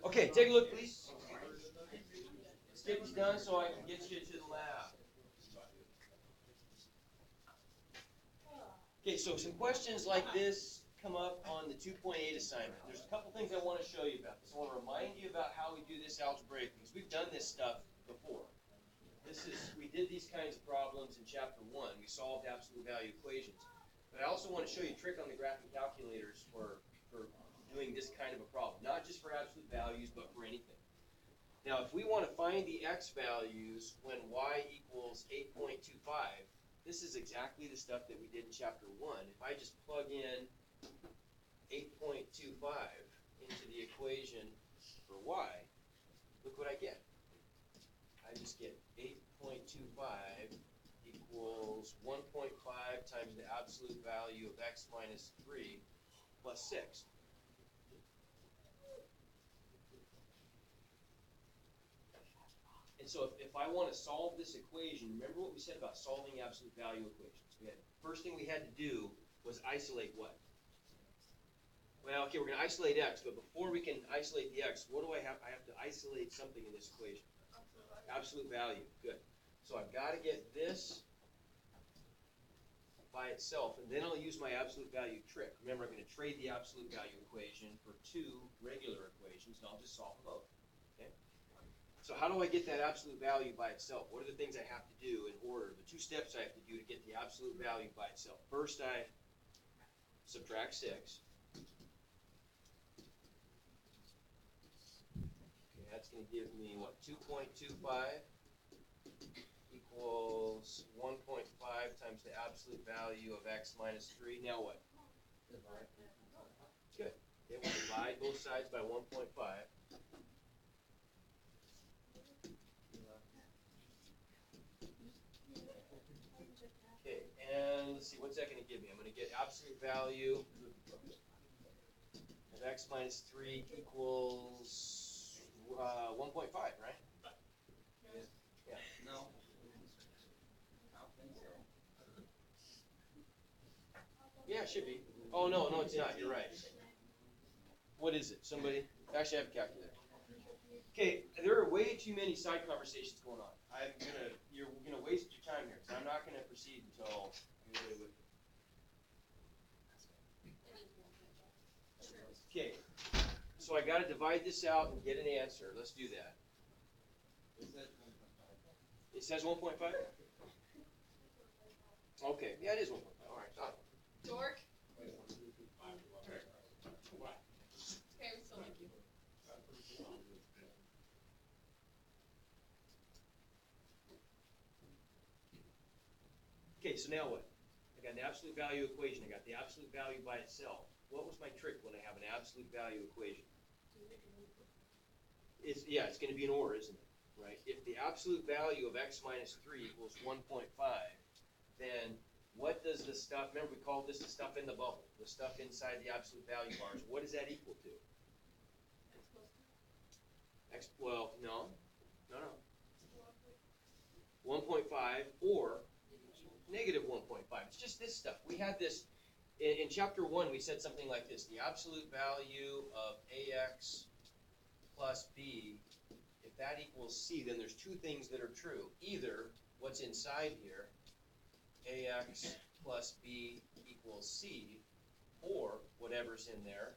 Okay, take a look, please. Let's get these done so I can get you to the lab. Okay, so some questions like this come up on the 2.8 assignment. There's a couple things I want to show you about this. I want to remind you about how we do this algebraically, because we've done this stuff before. We did these kinds of problems in chapter 1. We solved absolute value equations. But I also want to show you a trick on the graphing calculators for doing this kind of a problem. Not just for absolute values, but for anything. Now, if we want to find the x values when y equals 8.25, this is exactly the stuff that we did in chapter 1. If I just plug in 8.25 into the equation for y, look what I get. I just get 8.25 equals 1.5 times the absolute value of x minus 3 plus 6. And so if I want to solve this equation, remember what we said about solving absolute value equations. First thing we had to do was isolate what? Well, okay, we're going to isolate x, but before we can isolate the x, what do I have? I have to isolate something in this equation. Absolute value. Good. So I've got to get this by itself, and then I'll use my absolute value trick. Remember, I'm going to trade the absolute value equation for two regular equations, and I'll just solve both. Okay? So how do I get that absolute value by itself? What are the things I have to do in order? The two steps I have to do to get the absolute value by itself. First, I subtract 6. Okay, that's going to give me, what, 2.25 equals 1.5 times the absolute value of x minus 3. Now what? Good. Okay, we'll divide both sides by 1.5. Okay, and let's see, what's that going to give me? I'm going to get absolute value of x minus 3 equals 1.5, right? Yeah. No. Yeah, it should be. Oh, no, it's not. You're right. What is it? Somebody? Actually, I have a calculator. Okay, there are way too many side conversations going on. You're gonna waste your time here, because I'm not gonna proceed until everybody with me. Okay, so I gotta divide this out and get an answer. Let's do that. It says 1.5? Okay, yeah, it is 1.5. All right, got it. Dork? Okay, we still like you. Okay, so now what? I got an absolute value equation. I got the absolute value by itself. What was my trick when I have an absolute value equation? It's going to be an or, isn't it? Right? If the absolute value of x minus 3 equals 1.5, then what does the stuff, remember we called this the stuff in the bubble, the stuff inside the absolute value bars, what is that equal to? Well, no. 1.5 or negative 1.5. It's just this stuff. We had this, in chapter 1 we said something like this, the absolute value of ax plus b, if that equals c, then there's two things that are true. Either what's inside here, ax plus b equals c, or whatever's in there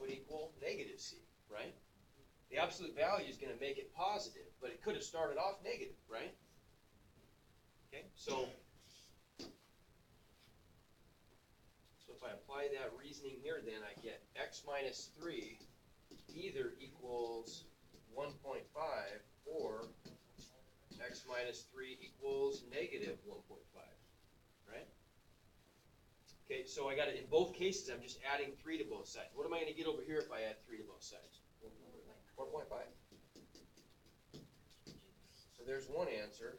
would equal negative c, right? The absolute value is going to make it positive, but it could have started off negative, right? Okay, so if I apply that reasoning here, then I get x minus 3 either equals 1.5 or x minus 3 equals negative 1.5, right? Okay, so I got it in both cases. I'm just adding 3 to both sides. What am I going to get over here if I add 3 to both sides? 4.5. So there's one answer.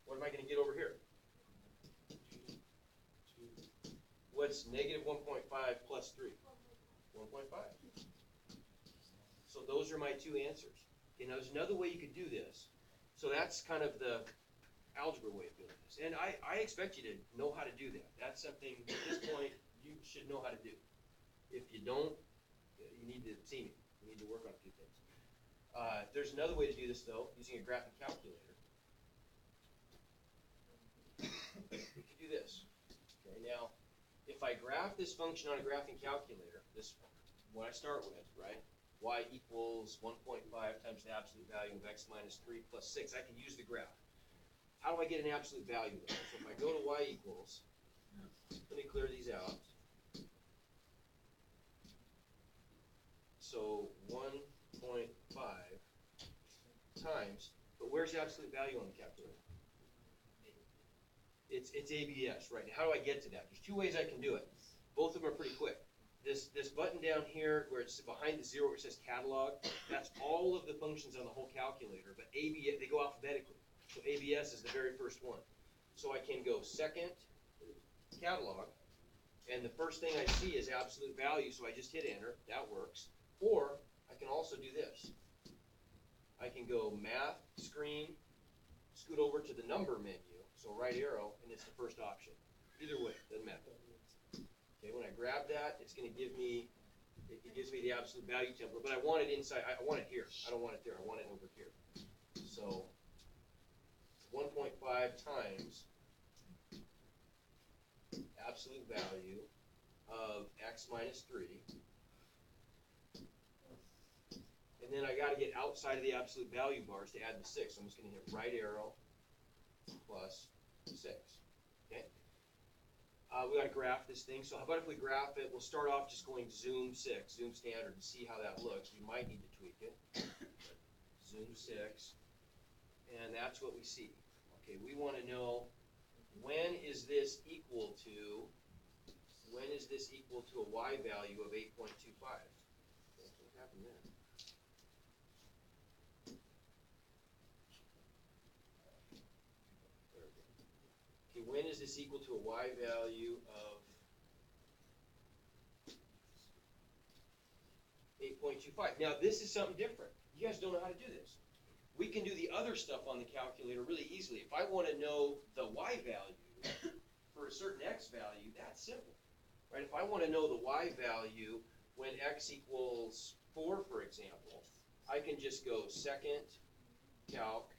What am I going to get over here? What's negative 1.5 plus 3? 1.5. So those are my two answers. Okay, now there's another way you could do this. So that's kind of the algebra way of doing this. And I expect you to know how to do that. That's something, at this point, you should know how to do. If you don't, you need to see me. You need to work on a few things. There's another way to do this though, using a graphing calculator. We could do this. Okay, now, if I graph this function on a graphing calculator, this what I start with, right? Y equals 1.5 times the absolute value of x minus 3 plus 6. I can use the graph. How do I get an absolute value though? So if I go to y equals, let me clear these out. So 1.5 times, but where's the absolute value on the calculator? It's ABS, right? Now, how do I get to that? There's two ways I can do it. Both of them are pretty quick. This button down here, where it's behind the zero, where it says catalog, that's all of the functions on the whole calculator, but ABS, they go alphabetically. So ABS is the very first one. So I can go second, catalog, and the first thing I see is absolute value, so I just hit enter, that works. Or I can also do this. I can go math, screen, scoot over to the number menu, so right arrow, and it's the first option. Either way, doesn't matter. Okay, when I grab that, it's going to give me, it gives me the absolute value template, but I want it inside, I want it here. I don't want it there, I want it over here. So 1.5 times absolute value of x minus 3. And then I got to get outside of the absolute value bars to add the 6. So I'm just going to hit right arrow plus 6. Okay. We got to graph this thing. So how about if we graph it? We'll start off just going zoom 6, zoom standard, and see how that looks. We might need to tweak it. Zoom 6, and that's what we see. Okay, we want to know when is this equal to a y value of 8.25? What happened there? Okay, when is this equal to a y value of 8.25? Now this is something different. You guys don't know how to do this. We can do the other stuff on the calculator really easily. If I want to know the y value for a certain x value, that's simple. Right? If I want to know the y value when x equals 4, for example, I can just go second calc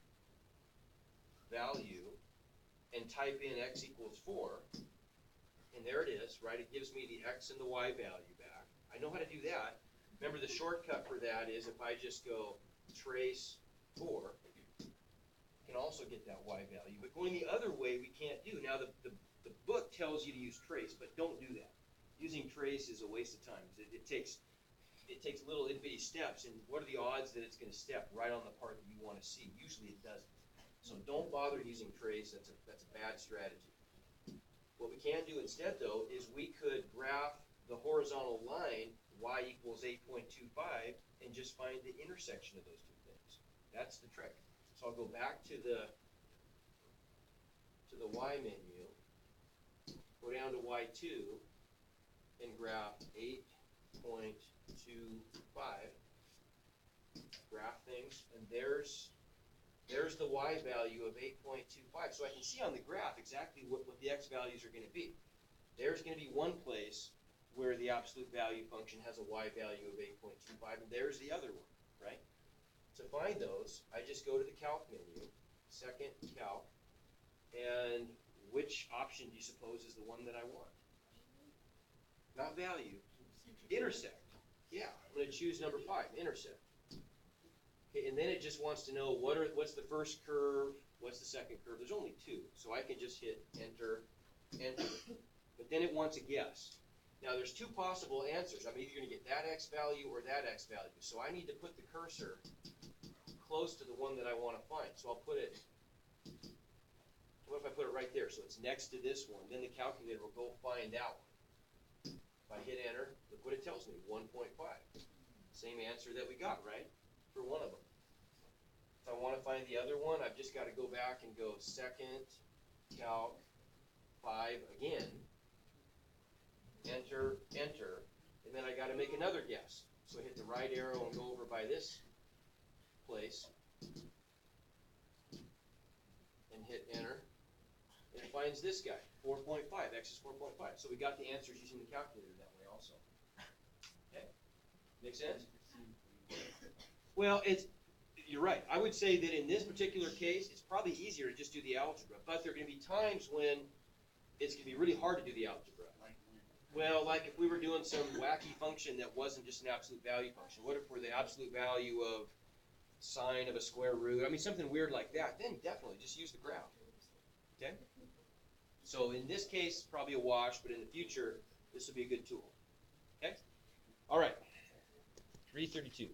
value and type in x equals 4, and there it is, right? It gives me the x and the y value back. I know how to do that. Remember, the shortcut for that is if I just go trace 4, I can also get that y value. But going the other way, we can't do. Now, the book tells you to use trace, but don't do that. Using trace is a waste of time. It takes little itty-bitty steps, and what are the odds that it's going to step right on the part that you want to see? Usually it doesn't. So don't bother using trace. That's a bad strategy. What we can do instead, though, is we could graph the horizontal line y equals 8.25 and just find the intersection of those two things. That's the trick. So I'll go back to the y menu, go down to y2, and graph 8.25, graph things, and there's the y value of 8.25. So I can see on the graph exactly what the x values are going to be. There's going to be one place where the absolute value function has a y value of 8.25, and there's the other one, right? To find those, I just go to the calc menu, second calc, and which option do you suppose is the one that I want? Not value, intersect. Yeah, I'm going to choose number 5, intersect. Okay, and then it just wants to know what's the first curve, what's the second curve. There's only 2, so I can just hit enter, enter. But then it wants a guess. Now there's 2 possible answers. I'm either going to get that x value or that x value. So I need to put the cursor close to the one that I want to find. So I'll put it, what if I put it right there? So it's next to this one. Then the calculator will go find that one. If I hit enter, look what it tells me, 1.5. Same answer that we got, right? For one of them. If I want to find the other one, I've just got to go back and go second calc 5 again. Enter, enter, and then I got to make another guess. So hit the right arrow and go over by this place and hit enter. And it finds this guy, 4.5, x is 4.5. So we got the answers using the calculator that way also. Okay, make sense? Well, you're right. I would say that in this particular case, it's probably easier to just do the algebra, but there are going to be times when it's going to be really hard to do the algebra. Well, like if we were doing some wacky function that wasn't just an absolute value function. What if we're the absolute value of sine of a square root? I mean, something weird like that. Then definitely just use the graph. Okay? So in this case, probably a wash, but in the future, this will be a good tool. Okay? All right. 332.